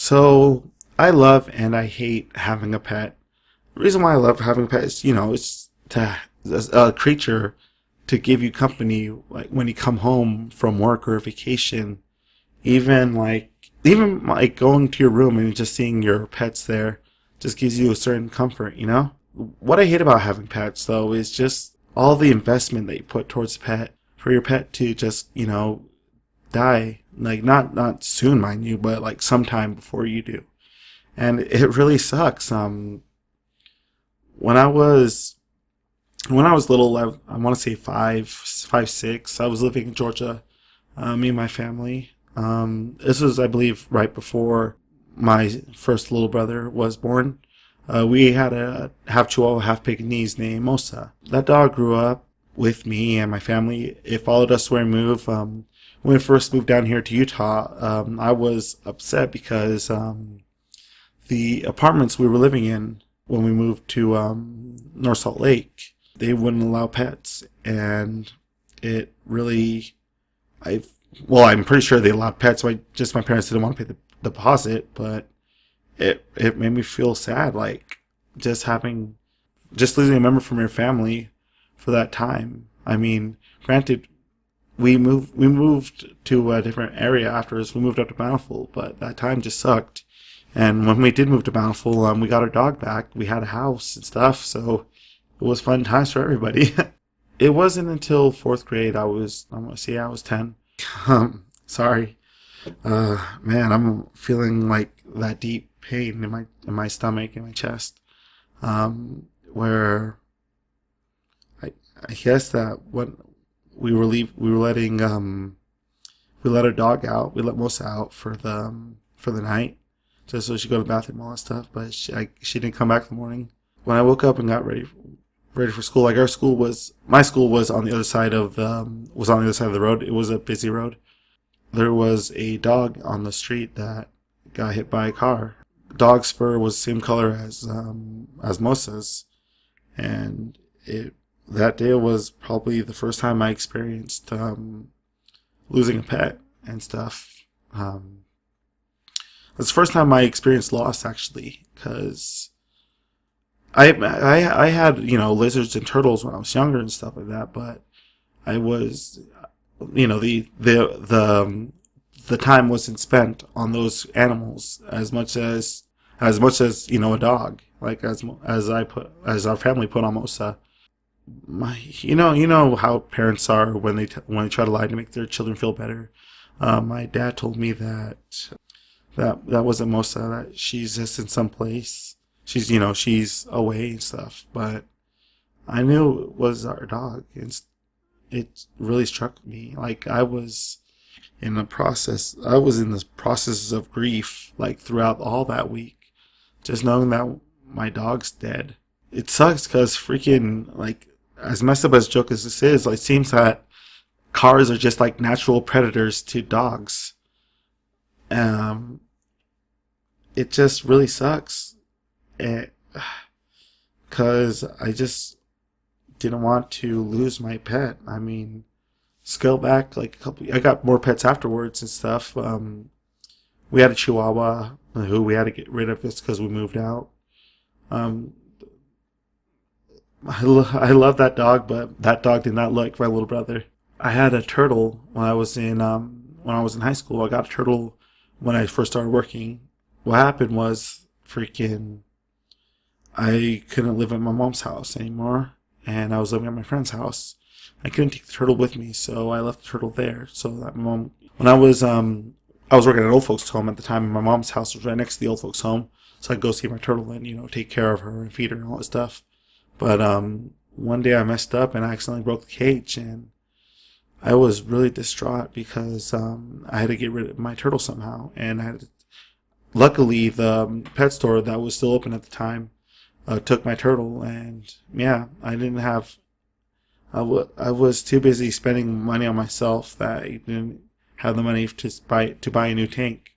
So I love and I hate having a pet. The reason why I love having a pet is, it's to a creature to give you company, like when you come home from work or vacation. Even like going to your room and just seeing your pets there just gives you a certain comfort. What I hate about having pets though is just all the investment that you put towards the pet for your pet to just, die. Like not soon, mind you, but like sometime before you do. And it really sucks. When I was when I was little, I want to say five, six. I was living in Georgia, me and my family. This was, I believe, right before my first little brother was born. We had a half Chihuahua, half Pekingese named Mosa. That dog grew up with me and my family. It followed us where we moved. When we first moved down here to Utah, I was upset because the apartments we were living in when we moved to North Salt Lake, they wouldn't allow pets, and it really, I, well, I'm pretty sure they allowed pets. So my parents didn't want to pay the deposit, but it made me feel sad, like just losing a member from your family for that time. I mean, granted, we moved to a different area afterwards. We moved up to Bountiful, but that time just sucked. And when we did move to Bountiful, we got our dog back. We had a house and stuff, so it was fun times for everybody. It wasn't until fourth grade I'm gonna say I was 10. Sorry. Man, I'm feeling like that deep pain in my stomach, in my chest. Where I guess that when we were letting we let our dog out. We let Mosa out for the night, just so she could go to the bathroom and all that stuff. But she didn't come back in the morning. When I woke up and got ready for school, like my school was on the other side of the road. It was a busy road. There was a dog on the street that got hit by a car. Dog's fur was the same color as Mosa's, and that day was probably the first time I experienced losing a pet and stuff. It's the first time I experienced loss, actually, because I had lizards and turtles when I was younger and stuff like that, but I was the time wasn't spent on those animals as much as a dog, like as our family put on Mosa. You know how parents are when they try to lie to make their children feel better. My dad told me that wasn't Mosa, that she's just in some place. She's away and stuff, but I knew it was our dog, and it really struck me. Like I was in the process of grief, like throughout all that week, just knowing that my dog's dead. It sucks because freaking, like, as messed up as a joke as this is, like, it seems that cars are just like natural predators to dogs. Um, it just really sucks, because I just didn't want to lose my pet. I mean, scale back like I got more pets afterwards and stuff. We had a Chihuahua who we had to get rid of just because we moved out. Um, I love that dog, but that dog did not like my little brother. I had a turtle when I was in high school. I got a turtle when I first started working. What happened was freaking I couldn't live at my mom's house anymore, and I was living at my friend's house. I couldn't take the turtle with me, so I left the turtle there. So that my mom, when I was working at an old folks' home at the time, and my mom's house was right next to the old folks' home, so I'd go see my turtle and take care of her and feed her and all that stuff. But one day I messed up and I accidentally broke the cage, and I was really distraught because I had to get rid of my turtle somehow, and luckily the pet store that was still open at the time took my turtle, and yeah, I was too busy spending money on myself that I didn't have the money to buy a new tank,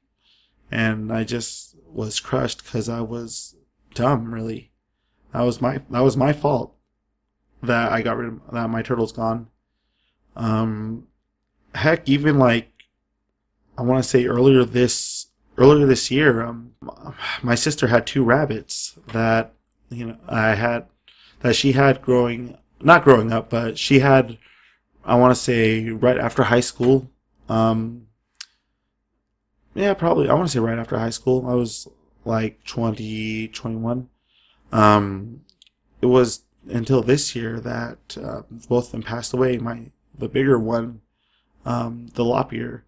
and I just was crushed because I was dumb. Really, that was my fault that I got rid of that my turtle's gone. Heck, even like I want to say earlier this earlier this year, my sister had two rabbits that I had that she had not growing up, but she had, I want to say, right after high school. Um, yeah, probably. I want to say right after high school. I was like 20, 21. Um, it was until this year that both of them passed away. The bigger one, the lop ear,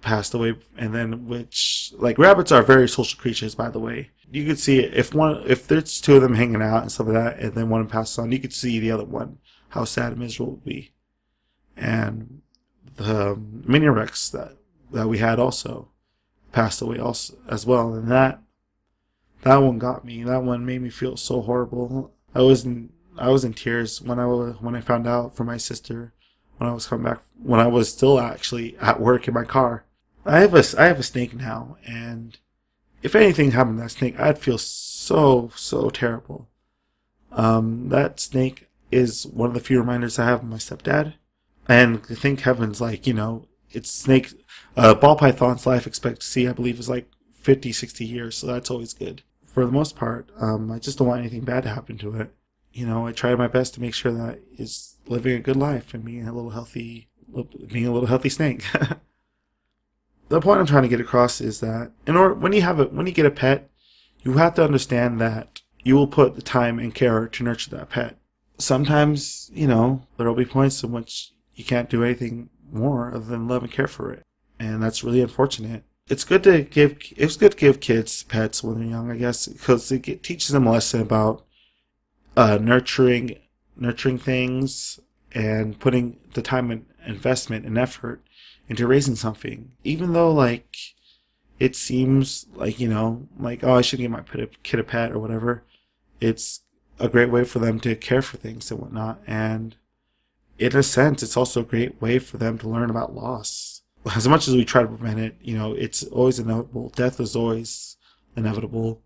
passed away, and then which like rabbits are very social creatures, by the way. You could see it if there's two of them hanging out and stuff like that, and then one passes on, you could see the other one how sad and miserable it would be. And the mini rex that we had also passed away also as well, and that one got me. That one made me feel so horrible. I was in tears when I found out from my sister when I was coming back when I was still actually at work in my car. I have a snake now, and if anything happened to that snake, I'd feel so terrible. That snake is one of the few reminders I have of my stepdad, and I think heaven's like, it's snake. Ball python's life expectancy, I believe, is like 50, 60 years, so that's always good. For the most part, I just don't want anything bad to happen to it. I try my best to make sure that it's living a good life and being a little healthy snake. The point I'm trying to get across is that when you get a pet, you have to understand that you will put the time and care to nurture that pet. Sometimes, there'll be points in which you can't do anything more other than love and care for it, and that's really unfortunate. It's good to give kids pets when they're young, I guess, because it teaches them a lesson about nurturing things and putting the time and investment and effort into raising something. Even though like it seems like like, oh, I should get my kid a pet or whatever, it's a great way for them to care for things and whatnot. And in a sense, it's also a great way for them to learn about loss. As much as we try to prevent it, it's always inevitable. Death is always inevitable,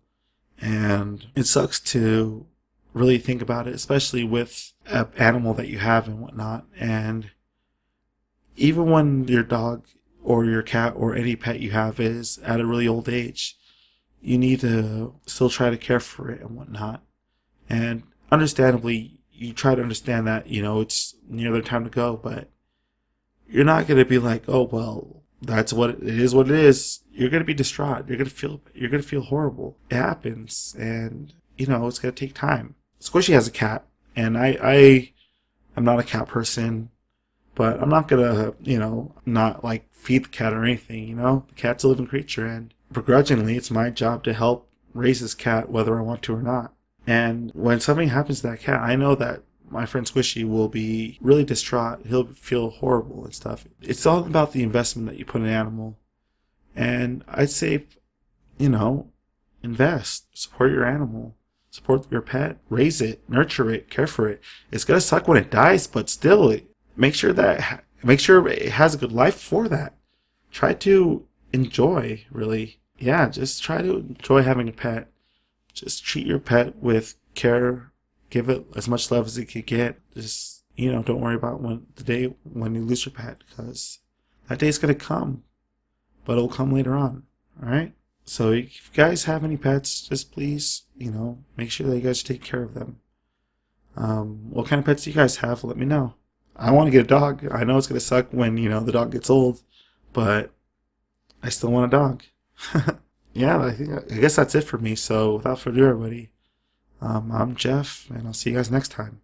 and it sucks to really think about it, especially with an animal that you have and whatnot. And even when your dog or your cat or any pet you have is at a really old age, you need to still try to care for it and whatnot. And understandably, you try to understand that, it's near their time to go, but you're not going to be like, oh, well, that's what it is. You're going to be distraught. You're going to feel horrible. It happens. And, it's going to take time. Squishy has a cat, and I am not a cat person, but I'm not gonna, not like feed the cat or anything, The cat's a living creature, and begrudgingly, it's my job to help raise this cat whether I want to or not. And when something happens to that cat, I know that my friend Squishy will be really distraught. He'll feel horrible and stuff. It's all about the investment that you put in an animal. And I'd say, invest, support your animal. Support your pet, raise it, nurture it, care for it. It's gonna suck when it dies, but still, make sure it has a good life for that. Try to enjoy, really. Yeah, just try to enjoy having a pet. Just treat your pet with care. Give it as much love as it can get. Just, don't worry about the day when you lose your pet, because that day's gonna come, but it'll come later on. All right. So if you guys have any pets, just please, make sure that you guys take care of them. What kind of pets do you guys have? Let me know. I want to get a dog. I know it's going to suck when, the dog gets old, but I still want a dog. Yeah, I guess that's it for me. So without further ado, everybody, I'm Jeff, and I'll see you guys next time.